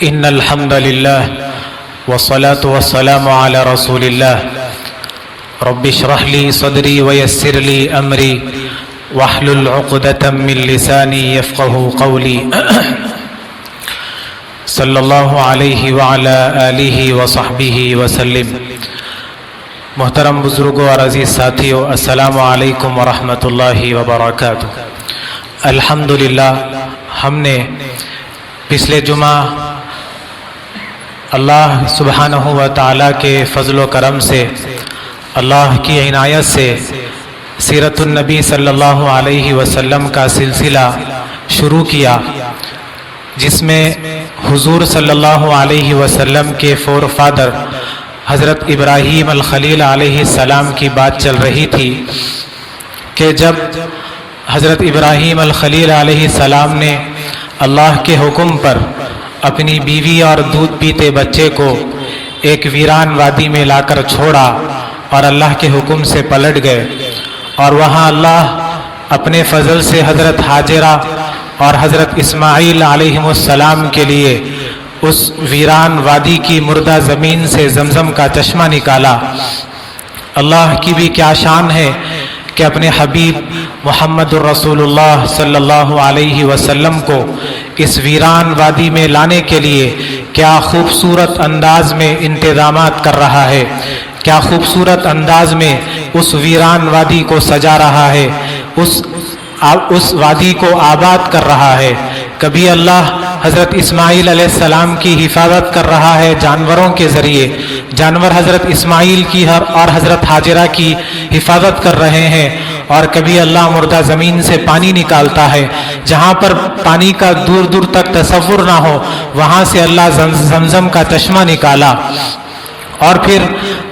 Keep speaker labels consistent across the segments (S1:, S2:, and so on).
S1: إن الحمد لله والصلاة والسلام على رسول الله رب اشرح لي صدري ويسر لي أمري واحلل عقدة من لساني يفقه قولي صلی اللہ علیہ وعلی آلہ وصحبہ وسلم۔ محترم بزرگوں اور عزیز ساتھیوں، السلام علیکم ورحمۃ اللہ وبرکاتہ۔ الحمدللہ ہم نے پچھلے جمعہ اللہ سبحانہ و تعالیٰ کے فضل و کرم سے، اللہ کی عنایت سے سیرت النبی صلی اللہ علیہ وسلم کا سلسلہ شروع کیا، جس میں حضور صلی اللہ علیہ وسلم کے فور فادر حضرت ابراہیم الخلیل علیہ السلام کی بات چل رہی تھی کہ جب حضرت ابراہیم الخلیل علیہ السلام نے اللہ کے حکم پر اپنی بیوی اور دودھ پیتے بچے کو ایک ویران وادی میں لا کر چھوڑا اور اللہ کے حکم سے پلٹ گئے، اور وہاں اللہ اپنے فضل سے حضرت حاجرہ اور حضرت اسماعیل علیہ السلام کے لیے اس ویران وادی کی مردہ زمین سے زمزم کا چشمہ نکالا۔ اللہ کی بھی کیا شان ہے کہ اپنے حبیب محمد الرسول اللہ صلی اللہ علیہ وسلم کو اس ویران وادی میں لانے کے لیے کیا خوبصورت انداز میں انتظامات کر رہا ہے، کیا خوبصورت انداز میں اس ویران وادی کو سجا رہا ہے، اس وادی کو آباد کر رہا ہے۔ کبھی اللہ حضرت اسماعیل علیہ السلام کی حفاظت کر رہا ہے جانوروں کے ذریعے، جانور حضرت اسماعیل کی اور حضرت حاجرہ کی حفاظت کر رہے ہیں، اور کبھی اللہ مردہ زمین سے پانی نکالتا ہے، جہاں پر پانی کا دور دور تک تصور نہ ہو وہاں سے اللہ زمزم کا چشمہ نکالا۔ اور پھر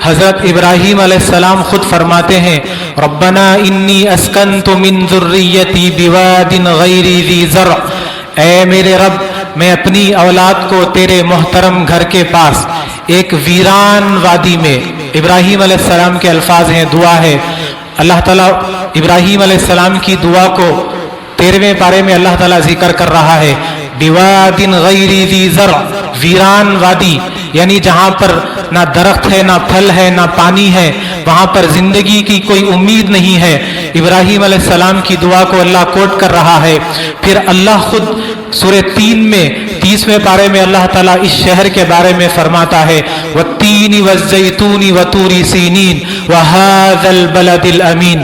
S1: حضرت ابراہیم علیہ السلام خود فرماتے ہیں، ربنا انی اسکنت من ذریتی بواد غیر ذی زرع، اے میرے رب میں اپنی اولاد کو تیرے محترم گھر کے پاس ایک ویران وادی میں، ابراہیم علیہ السلام کے الفاظ ہیں، دعا ہے، اللہ تعالیٰ ابراہیم علیہ السلام کی دعا کو 13ویں پارے میں اللہ تعالیٰ ذکر کر رہا ہے، بواد غیر ذی زرع، ویران وادی یعنی جہاں پر نہ درخت ہے، نہ پھل ہے، نہ پانی ہے، وہاں پر زندگی کی کوئی امید نہیں ہے۔ ابراہیم علیہ السلام کی دعا کو اللہ کوٹ کر رہا ہے۔ پھر اللہ خود سورہ 3 میں 30ویں پارے میں اللہ تعالیٰ اس شہر کے بارے میں فرماتا ہے، وَالتِّينِ وَالزَّيْتُونِ وَطُورِ سِينِينَ وَهَذَا الْبَلَدِ الْأَمِينَ،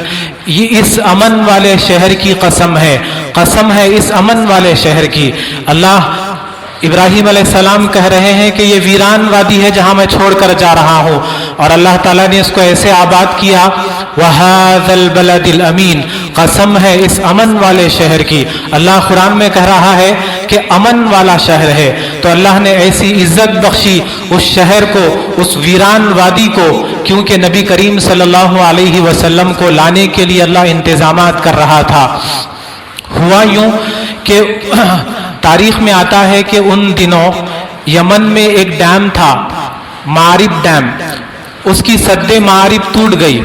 S1: یہ اس امن والے شہر کی قسم ہے، قسم ہے اس امن والے شہر کی۔ اللہ ابراہیم علیہ السلام کہہ رہے ہیں کہ یہ ویران وادی ہے جہاں میں چھوڑ کر جا رہا ہوں، اور اللہ تعالیٰ نے اس کو ایسے آباد کیا، وَهَذَا الْبَلَدِ الْأَمِينَ، قسم ہے اس امن والے شہر کی۔ اللہ قرآن میں کہہ رہا ہے کہ امن والا شہر ہے، تو اللہ نے ایسی عزت بخشی اس شہر کو، اس ویران وادی کو، کیونکہ نبی کریم صلی اللہ علیہ وسلم کو لانے کے لیے اللہ انتظامات کر رہا تھا۔ ہوا یوں کہ تاریخ میں آتا ہے کہ ان دنوں یمن میں ایک ڈیم تھا، معارب ڈیم، اس کی سد معارب ٹوٹ گئی۔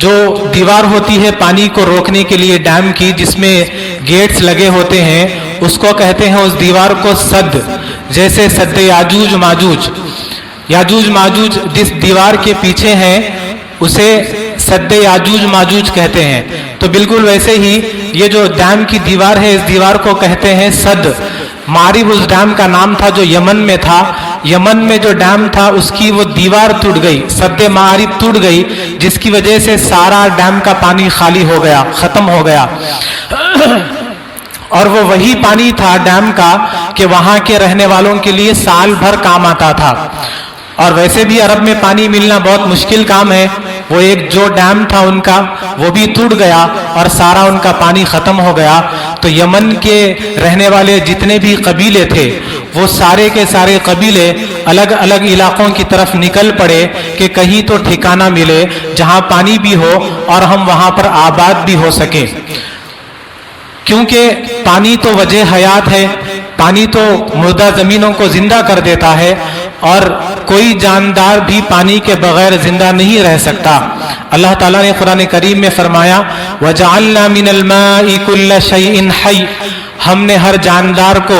S1: جو دیوار ہوتی ہے پانی کو روکنے کے لیے ڈیم کی، جس میں گیٹس لگے ہوتے ہیں، اس کو کہتے ہیں اس دیوار کو سد، جیسے سد یاجوج ماجوج، یاجوج ماجوج جس دیوار کے پیچھے ہیں اسے سد یاجوج ماجوج کہتے ہیں، تو بالکل ویسے ہی یہ جو ڈیم کی دیوار ہے اس دیوار کو کہتے ہیں سد۔ معارب اس ڈیم کا نام تھا جو یمن میں تھا، یمن میں جو ڈیم تھا اس کی وہ دیوار ٹوٹ گئی، سد معارب ٹوٹ گئی، جس کی وجہ سے سارا ڈیم کا پانی خالی ہو گیا، ختم ہو گیا۔ اور وہ وہی پانی تھا ڈیم کا کہ وہاں کے رہنے والوں کے لیے سال بھر کام آتا تھا، اور ویسے بھی عرب میں پانی ملنا بہت مشکل کام ہے۔ وہ ایک جو ڈیم تھا ان کا وہ بھی ٹوٹ گیا اور سارا ان کا پانی ختم ہو گیا، تو یمن کے رہنے والے جتنے بھی قبیلے تھے وہ سارے کے سارے قبیلے الگ الگ علاقوں کی طرف نکل پڑے کہ کہیں تو ٹھکانہ ملے جہاں پانی بھی ہو اور ہم وہاں پر آباد بھی ہو سکیں، کیونکہ پانی تو وجہ حیات ہے، پانی تو مردہ زمینوں کو زندہ کر دیتا ہے، اور کوئی جاندار بھی پانی کے بغیر زندہ نہیں رہ سکتا۔ اللہ تعالیٰ نے قرآن کریم میں فرمایا، وَجَعَلْنَا مِنَ الْمَاءِ كُلَّ شَيْءٍ حَيٍّ، ہم نے ہر جاندار کو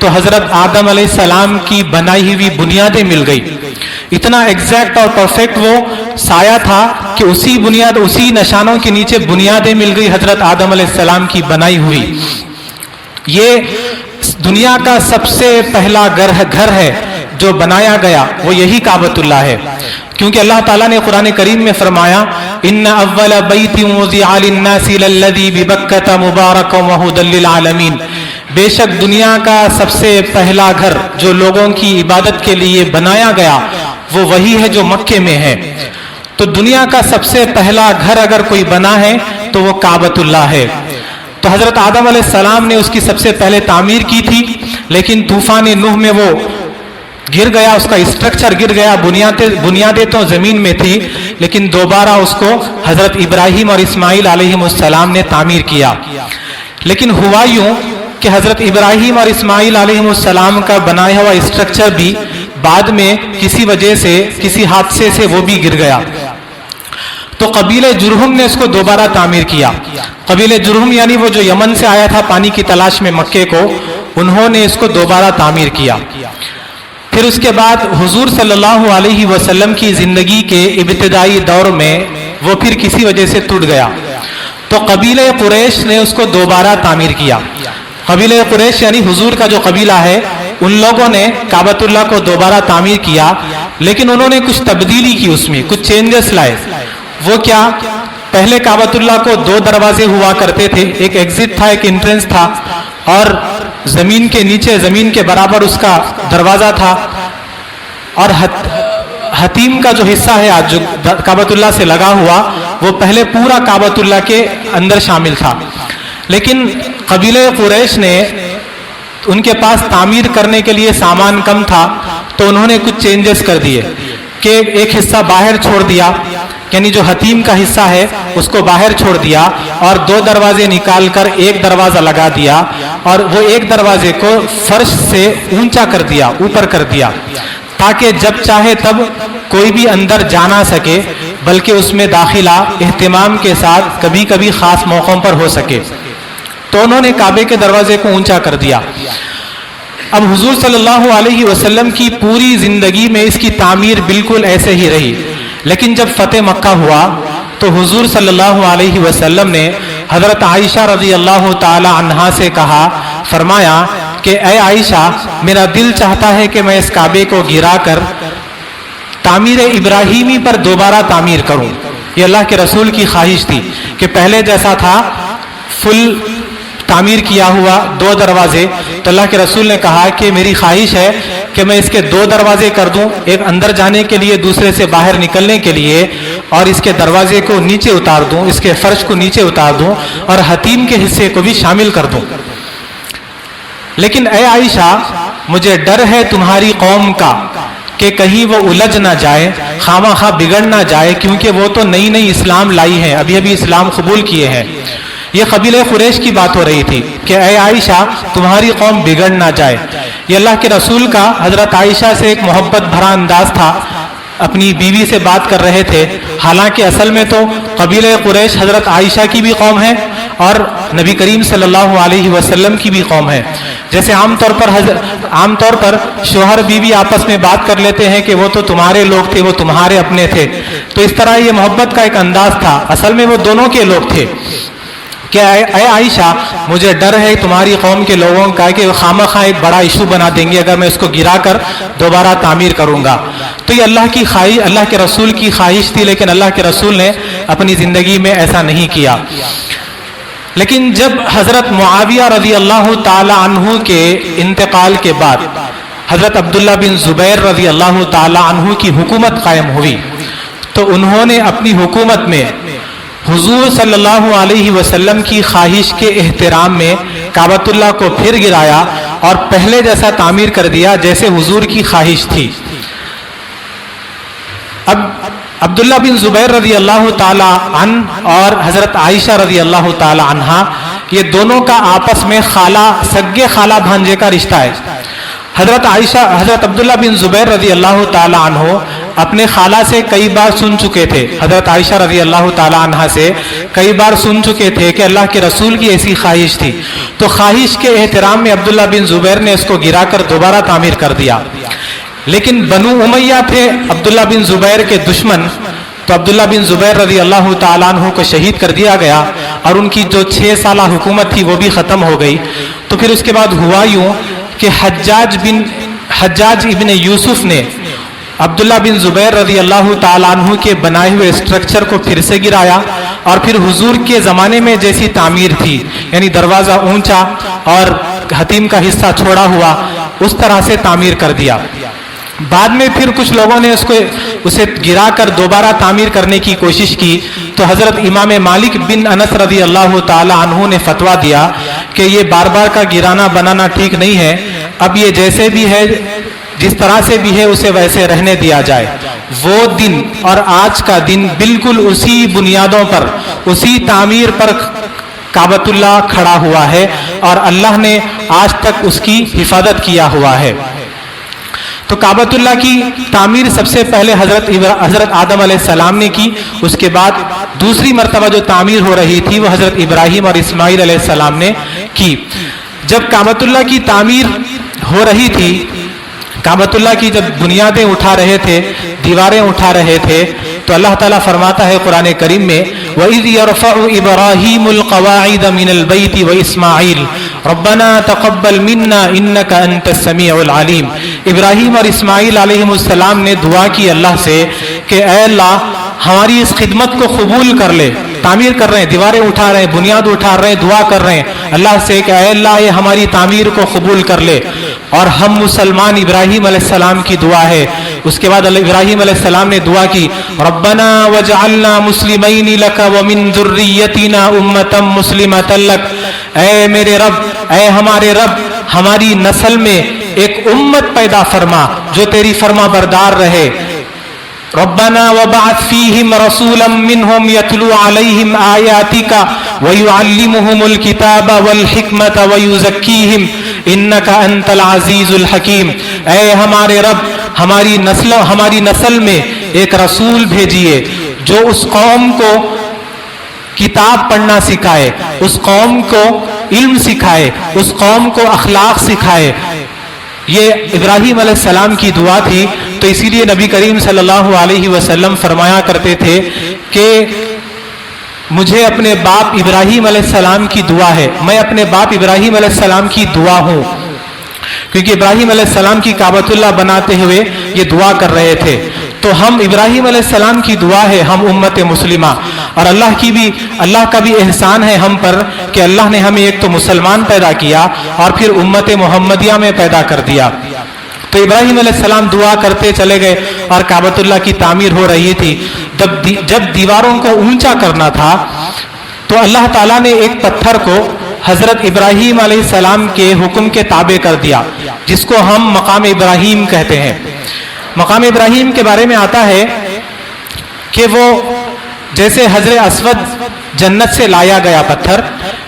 S1: تو حضرت آدم علیہ السلام کی بنائی ہوئی بنیادیں مل گئی. اتنا ایگزیکٹ اور پرفیکٹ وہ سایہ تھا کہ اسی بنیاد اسی نشانوں کے نیچے بنیادیں مل گئی حضرت آدم علیہ السلام کی بنائی ہوئی. یہ دنیا کا سب سے پہلا گھر ہے جو بنایا گیا، وہ یہی کعبۃ اللہ ہے. کیونکہ اللہ تعالیٰ نے قرآن کریم میں فرمایا ان اول بیت وضع للناس للذی ببکۃ مبارکا وہدی للعالمین، بے شک دنیا کا سب سے پہلا گھر جو لوگوں کی عبادت کے لیے بنایا گیا وہ وہی ہے جو مکے میں ہے. تو دنیا کا سب سے پہلا گھر اگر کوئی بنا ہے تو وہ کعبۃ اللہ ہے. تو حضرت آدم علیہ السلام نے اس کی سب سے پہلے تعمیر کی تھی، لیکن طوفان نوح میں وہ گر گیا، اس کا اسٹرکچر گر گیا. بنیادیں تو زمین میں تھی، لیکن دوبارہ اس کو حضرت ابراہیم اور اسماعیل علیہ السلام نے تعمیر کیا. لیکن ہوا یوں کہ حضرت ابراہیم اور اسماعیل علیہ السلام کا بنایا ہوا اسٹرکچر بھی بعد میں کسی وجہ سے، کسی حادثے سے وہ بھی گر گیا. تو قبیلہ جرہم نے اس کو دوبارہ تعمیر کیا. قبیلہ جرہم یعنی وہ جو یمن سے آیا تھا پانی کی تلاش میں مکے کو، انہوں نے اس کو دوبارہ تعمیر کیا. پھر اس کے بعد حضور صلی اللہ علیہ وسلم کی زندگی کے ابتدائی دور میں وہ پھر کسی وجہ سے ٹوٹ گیا. تو قبیلہ قریش نے اس کو دوبارہ تعمیر کیا. قبیلہ قریش یعنی حضور کا جو قبیلہ ہے، ان لوگوں نے کعبۃ اللہ کو دوبارہ تعمیر کیا، لیکن انہوں نے کچھ تبدیلی کی، اس میں کچھ چینجز لائے. وہ کیا؟ پہلے کعبۃ اللہ کو 2 دروازے ہوا کرتے تھے، ایک ایگزٹ تھا، ایک انٹرنس تھا، اور زمین کے نیچے زمین کے برابر اس کا دروازہ تھا. اور حتیم کا جو حصہ ہے آج جو کعبۃ اللہ سے لگا ہوا، وہ پہلے پورا کعبۃ اللہ کے اندر شامل تھا. لیکن قبیلہ قریش نے، ان کے پاس تعمیر کرنے کے لیے سامان کم تھا، تو انہوں نے کچھ چینجز کر دیے کہ ایک حصہ باہر چھوڑ دیا، یعنی جو حتیم کا حصہ ہے اس کو باہر چھوڑ دیا، اور 2 دروازے نکال کر ایک دروازہ لگا دیا، اور وہ ایک دروازے کو فرش سے اونچا کر دیا، اوپر کر دیا، تاکہ جب چاہے تب کوئی بھی اندر جا نہ سکے، بلکہ اس میں داخلہ اہتمام کے ساتھ کبھی کبھی خاص موقعوں پر ہو سکے. تو انہوں نے کعبے کے دروازے کو اونچا کر دیا. اب حضور صلی اللہ علیہ وسلم کی پوری زندگی میں اس کی تعمیر بالکل ایسے ہی رہی. لیکن جب فتح مکہ ہوا تو حضور صلی اللہ علیہ وسلم نے حضرت عائشہ رضی اللہ تعالی عنہا سے کہا، فرمایا کہ اے عائشہ، میرا دل چاہتا ہے کہ میں اس کعبے کو گرا کر تعمیر ابراہیمی پر دوبارہ تعمیر کروں. یہ اللہ کے رسول کی خواہش تھی کہ پہلے جیسا تھا فل تعمیر کیا ہوا 2 دروازے. تو اللہ کے رسول نے کہا کہ میری خواہش ہے کہ میں اس کے 2 دروازے کر دوں، ایک اندر جانے کے لیے، دوسرے سے باہر نکلنے کے لیے، اور اس کے دروازے کو نیچے اتار دوں، اس کے فرش کو نیچے اتار دوں، اور حتیم کے حصے کو بھی شامل کر دوں. لیکن اے عائشہ، مجھے ڈر ہے تمہاری قوم کا کہ کہیں وہ الجھ نہ جائے، خواہ خواہ بگڑ نہ جائے، کیونکہ وہ تو نئی نئی اسلام لائی ہے، ابھی ابھی اسلام قبول کیے ہیں. یہ قبیلہ قریش کی بات ہو رہی تھی کہ اے عائشہ، تمہاری قوم بگڑ نہ جائے. یہ اللہ کے رسول کا حضرت عائشہ سے ایک محبت بھرا انداز تھا، اپنی بیوی سے بات کر رہے تھے. حالانکہ اصل میں تو قبیلہ قریش حضرت عائشہ کی بھی قوم ہے اور نبی کریم صلی اللہ علیہ وسلم کی بھی قوم ہے. جیسے عام طور پر شوہر بیوی آپس میں بات کر لیتے ہیں کہ وہ تو تمہارے لوگ تھے، وہ تمہارے اپنے تھے، تو اس طرح یہ محبت کا ایک انداز تھا. اصل میں وہ دونوں کے لوگ تھے. کہ اے عائشہ، مجھے ڈر ہے تمہاری قوم کے لوگوں کا کہ وہ خواہ مخواہ ایک بڑا ایشو بنا دیں گے اگر میں اس کو گرا کر دوبارہ تعمیر کروں گا. تو یہ اللہ کے رسول کی خواہش تھی، لیکن اللہ کے رسول نے اپنی زندگی میں ایسا نہیں کیا. لیکن جب حضرت معاویہ رضی اللہ تعالی عنہ کے انتقال کے بعد حضرت عبداللہ بن زبیر رضی اللہ تعالی عنہ کی حکومت قائم ہوئی، تو انہوں نے اپنی حکومت میں حضور صلی اللہ علیہ وسلم کی خواہش کے احترام میں کعبۃ اللہ کو پھر گرایا اور پہلے جیسا تعمیر کر دیا جیسے حضور کی خواہش تھی. اب عبداللہ بن زبیر رضی اللہ تعالی عنہ اور حضرت عائشہ رضی اللہ تعالی عنہا، یہ دونوں کا آپس میں سگے خالہ بھانجے کا رشتہ ہے. حضرت عبداللہ بن زبیر رضی اللہ تعالی عنہ اپنے خالہ سے کئی بار سن چکے تھے، حضرت عائشہ رضی اللہ تعالی عنہا سے کئی بار سن چکے تھے کہ اللہ کے رسول کی ایسی خواہش تھی، تو خواہش کے احترام میں عبداللہ بن زبیر نے اس کو گرا کر دوبارہ تعمیر کر دیا۔ لیکن بنو امیہ تھے عبداللہ بن زبیر کے دشمن، تو عبداللہ بن زبیر رضی اللہ تعالیٰ عنہ کو شہید کر دیا گیا اور ان کی جو 6 سالہ حکومت تھی وہ بھی ختم ہو گئی۔ تو پھر اس کے بعد ہوا یوں کہ حجاج ابن یوسف نے عبداللہ بن زبیر رضی اللہ تعالیٰ عنہ کے بنائے ہوئے اسٹرکچر کو پھر سے گرایا اور پھر حضور کے زمانے میں جیسی تعمیر تھی، یعنی دروازہ اونچا اور حتیم کا حصہ چھوڑا ہوا، اس طرح سے تعمیر کر دیا۔ بعد میں پھر کچھ لوگوں نے اسے گرا کر دوبارہ تعمیر کرنے کی کوشش کی، تو حضرت امام مالک بن انس رضی اللہ تعالی عنہ نے فتویٰ دیا کہ یہ بار بار کا گرانا بنانا ٹھیک نہیں ہے، اب یہ جیسے بھی ہے، جس طرح سے بھی ہے اسے ویسے رہنے دیا جائے۔ وہ دن اور آج کا دن بالکل اسی بنیادوں پر، اسی تعمیر پر کعبۃ اللہ کھڑا ہوا ہے اور اللہ نے آج تک اس کی حفاظت کیا ہوا ہے۔ تو کعبۃ اللہ کی تعمیر سب سے پہلے حضرت آدم علیہ السلام نے کی، اس کے بعد دوسری مرتبہ جو تعمیر ہو رہی تھی وہ حضرت ابراہیم اور اسماعیل علیہ السلام نے کی۔ جب کعبۃ اللہ کی تعمیر ہو رہی تھی، کعبۃ اللہ کی جب بنیادیں اٹھا رہے تھے، دیواریں اٹھا رہے تھے، تو اللہ تعالیٰ فرماتا ہے قرآن کریم میں وَإِذْ يَرْفَعُ إِبْرَاهِيمُ الْقَوَاعِدَ مِنَ الْبَيْتِ وَإِسْمَاعِيلُ رَبَّنَا تَقَبَّلْ مِنَّا إِنَّكَ أَنْتَ السَّمِيعُ الْعَلِيمُ۔ ابراہیم اور اسماعیل علیہ السلام نے دعا کی اللہ سے کہ اے اللہ ہماری اس خدمت کو قبول کر لے۔ تعمیر کر رہے ہیں، دیواریں اٹھا رہے ہیں، بنیاد اٹھا رہے ہیں، دعا کر رہے ہیں اللہ سے کہ اے اللہ یہ ہماری تعمیر کو قبول کر لے۔ اور ہم مسلمان ابراہیم علیہ السلام کی دعا ہے۔ اس کے بعد ابراہیم علیہ السلام نے دعا کی ربنا وجعلنا مسلمین لک ومن ذریتنا امۃ مسلمۃ لک، اے میرے رب، اے ہمارے رب، ہماری نسل میں ایک امت پیدا فرما جو تیری فرما بردار رہے۔ ربنا وبعث فیہم رسولا منہم یتلو علیہم آیاتک ویعلمہم الکتاب والحکمت ویزکیہم انک انت العزیز الحکیم۔ اے ہمارے رب، ہماری نسل میں ایک رسول بھیجیے جو اس قوم کو کتاب پڑھنا سکھائے، اس قوم کو علم سکھائے، اس قوم کو اخلاق سکھائے۔ یہ ابراہیم علیہ السلام کی دعا تھی۔ تو اسی لیے نبی کریم صلی اللہ علیہ وسلم فرمایا کرتے تھے کہ مجھے اپنے باپ ابراہیم علیہ السلام کی دعا ہے، میں اپنے باپ ابراہیم علیہ السلام کی دعا ہوں، کیونکہ ابراہیم علیہ السلام کی کعبۃ اللہ بناتے ہوئے یہ دعا کر رہے تھے۔ تو ہم ابراہیم علیہ السلام کی دعا ہے، ہم امت مسلمہ، اور اللہ کا بھی احسان ہے ہم پر کہ اللہ نے ہمیں ایک تو مسلمان پیدا کیا اور پھر امت محمدیہ میں پیدا کر دیا۔ تو ابراہیم علیہ السلام دعا کرتے چلے گئے اور کعبۃ اللہ کی تعمیر ہو رہی تھی۔ جب دیواروں کو اونچا کرنا تھا تو اللہ تعالیٰ نے ایک پتھر کو حضرت ابراہیم علیہ السلام کے حکم کے تابع کر دیا، جس کو ہم مقام ابراہیم کہتے ہیں۔ مقام ابراہیم کے بارے میں آتا ہے کہ وہ جیسے حجر اسود جنت سے لایا گیا پتھر،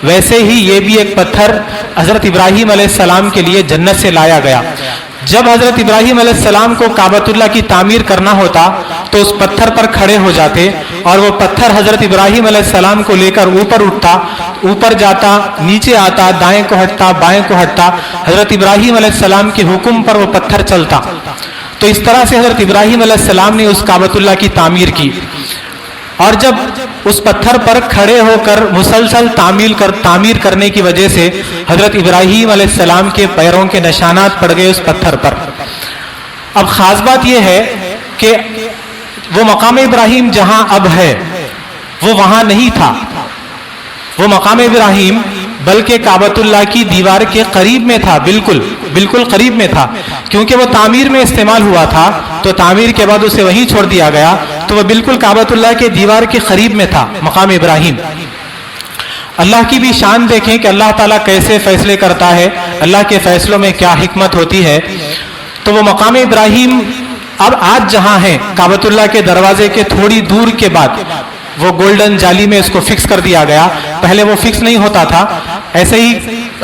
S1: ویسے ہی یہ بھی ایک پتھر حضرت ابراہیم علیہ السلام کے لیے جنت سے لایا گیا۔ جب حضرت ابراہیم علیہ السلام کو کعبۃ اللہ کی تعمیر کرنا ہوتا تو اس پتھر پر کھڑے ہو جاتے اور وہ پتھر حضرت ابراہیم علیہ السلام کو لے کر اوپر اٹھتا، اوپر جاتا، نیچے آتا، دائیں کو ہٹتا، بائیں کو ہٹتا، حضرت ابراہیم علیہ السلام کے حکم پر وہ پتھر چلتا۔ تو اس طرح سے حضرت ابراہیم علیہ السلام نے اس کعبۃ اللہ کی تعمیر کی، اور جب اس پتھر پر کھڑے ہو کر مسلسل تعمیر کرنے کی وجہ سے حضرت ابراہیم علیہ السلام کے پیروں کے نشانات پڑ گئے اس پتھر پر۔ اب خاص بات یہ ہے کہ وہ مقام ابراہیم جہاں اب ہے وہ وہاں نہیں تھا، وہ مقام ابراہیم بلکہ کعبۃ اللہ کی دیوار کے قریب میں تھا، بالکل قریب میں تھا، کیونکہ وہ تعمیر میں استعمال ہوا تھا تو تعمیر کے بعد اسے وہیں چھوڑ دیا گیا، تو وہ بالکل کعبۃ اللہ کے دیوار کے قریب میں تھا مقام ابراہیم۔ اللہ کی بھی شان دیکھیں کہ اللہ تعالیٰ کیسے فیصلے کرتا ہے، اللہ کے فیصلوں میں کیا حکمت ہوتی ہے۔ تو وہ مقام ابراہیم اب آج جہاں ہے کعبۃ اللہ کے دروازے کے تھوڑی دور کے بعد وہ گولڈن جالی میں اس کو فکس کر دیا گیا، پہلے وہ فکس نہیں ہوتا تھا، ایسے ہی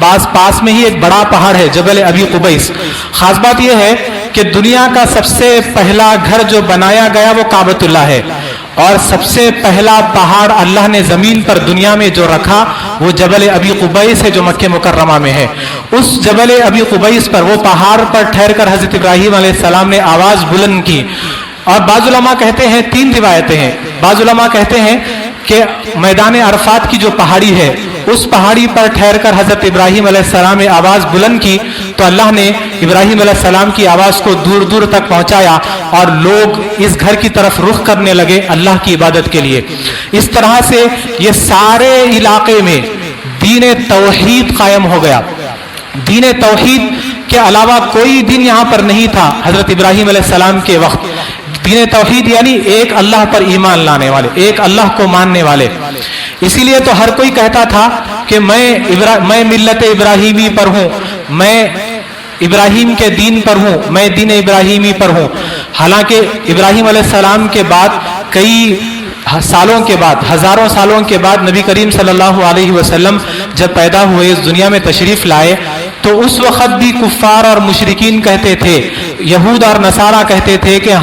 S1: پاس میں ہی ایک بڑا پہاڑ ہے جبل ابی قبیس. خاص بات یہ ہے کہ دنیا کا سب سے پہلا گھر جو بنایا گیا وہ کعبۃ اللہ ہے، اور سب سے پہلا پہاڑ اللہ نے زمین پر دنیا میں جو رکھا وہ جبل ابی قبیس ہے جو مکہ مکرمہ میں ہے. اس جبل ابی قبیس پر، وہ پہاڑ پر ٹھہر کر حضرت ابراہیم علیہ السلام نے آواز بلند کی. اور بعض علماء کہتے ہیں، 3 روایتیں ہیں. بعض علماء کہتے ہیں کہ میدان عرفات کی جو پہاڑی ہے اس پہاڑی پر ٹھہر کر حضرت ابراہیم علیہ السلام نے آواز بلند کی تو اللہ نے ابراہیم علیہ السلام کی آواز کو دور دور تک پہنچایا اور لوگ اس گھر کی طرف رخ کرنے لگے اللہ کی عبادت کے لیے. اس طرح سے یہ سارے علاقے میں دین توحید قائم ہو گیا. دین توحید کے علاوہ کوئی دین یہاں پر نہیں تھا حضرت ابراہیم علیہ السلام کے وقت. دین توحید یعنی ایک اللہ پر ایمان لانے والے، ایک اللہ کو ماننے والے. اسی لیے تو ہر کوئی کہتا تھا کہ میں ملت ابراہیمی پر ہوں، میں ابراہیم کے دین پر ہوں، میں دین ابراہیمی پر ہوں. حالانکہ ابراہیم علیہ السلام کے بعد کئی سالوں کے بعد، ہزاروں سالوں کے بعد نبی کریم صلی اللہ علیہ وسلم جب پیدا ہوئے، اس دنیا میں تشریف لائے، تو اس وقت بھی کفار اور مشرکین کہتے تھے، یہود اور نصارہ کہتے تھے کہ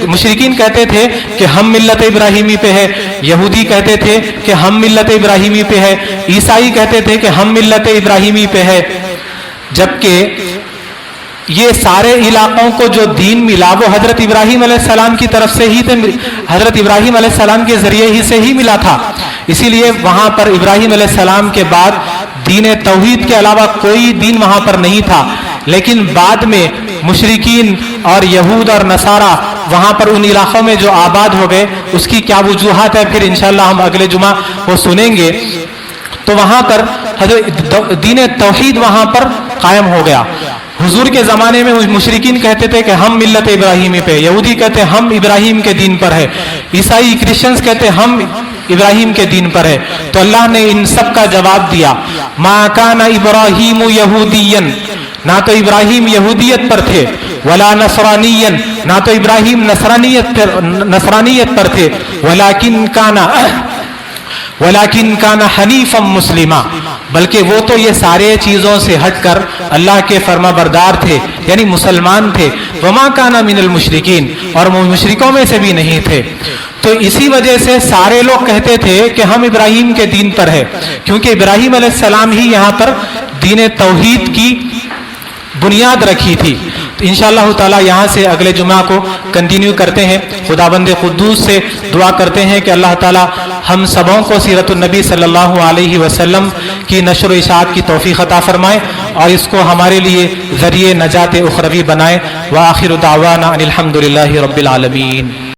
S1: مشرکین کہتے تھے کہ ہم ملت ابراہیمی پہ ہے، یہودی کہتے تھے کہ ہم ملت ابراہیمی پہ ہے، عیسائی کہتے تھے کہ ہم ملت ابراہیمی پہ ہے. جبکہ یہ سارے علاقوں کو جو دین ملا وہ حضرت ابراہیم علیہ السلام کی طرف سے ہی، حضرت ابراہیم علیہ السلام کے ذریعے ہی سے ہی ملا تھا. اسی لیے وہاں پر ابراہیم علیہ السلام کے بعد دین توحید کے علاوہ کوئی دین وہاں پر نہیں تھا. لیکن بعد میں مشرکین اور یہود اور نصارہ وہاں پر ان علاقوں میں جو آباد ہو گئے، اس کی کیا وجوہات ہے پھر انشاءاللہ ہم اگلے جمعہ وہ سنیں گے. تو وہاں پر دین توحید وہاں پر قائم ہو گیا. حضور کے زمانے میں مشرکین کہتے تھے کہ ہم ملت ابراہیمی پہ، یہودی کہتے ہم ابراہیم کے دین پر ہے، عیسائی کرسچنز کہتے ہم ابراہیم کے دین پر ہے. تو اللہ نے ان سب کا جواب دیا، ما کان ابراہیم یہودیا، نہ تو ابراہیم یہودیت پر تھے، ولا نصرانیا، نہ تو ابراہیم نصرانیت پر تھے، ولیکن کان حنیفا مسلما، بلکہ وہ تو یہ سارے چیزوں سے ہٹ کر اللہ کے فرما بردار تھے، یعنی مسلمان تھے. وما کان من المشرکین، اور وہ مشرکوں میں سے بھی نہیں تھے. تو اسی وجہ سے سارے لوگ کہتے تھے کہ ہم ابراہیم کے دین پر ہے، کیونکہ ابراہیم علیہ السلام ہی یہاں پر دین توحید کی بنیاد رکھی تھی. تو انشاءاللہ تعالی یہاں سے اگلے جمعہ کو کنٹینیو کرتے ہیں. خداوند قدوس سے دعا کرتے ہیں کہ اللہ تعالی ہم سبوں کو سیرت النبی صلی اللہ علیہ وسلم کی نشر و اشاعت کی توفیق عطا فرمائے اور اس کو ہمارے لیے ذریعہ نجات اخروی بنائے. وآخر دعوانا ان الحمد للہ رب العالمین.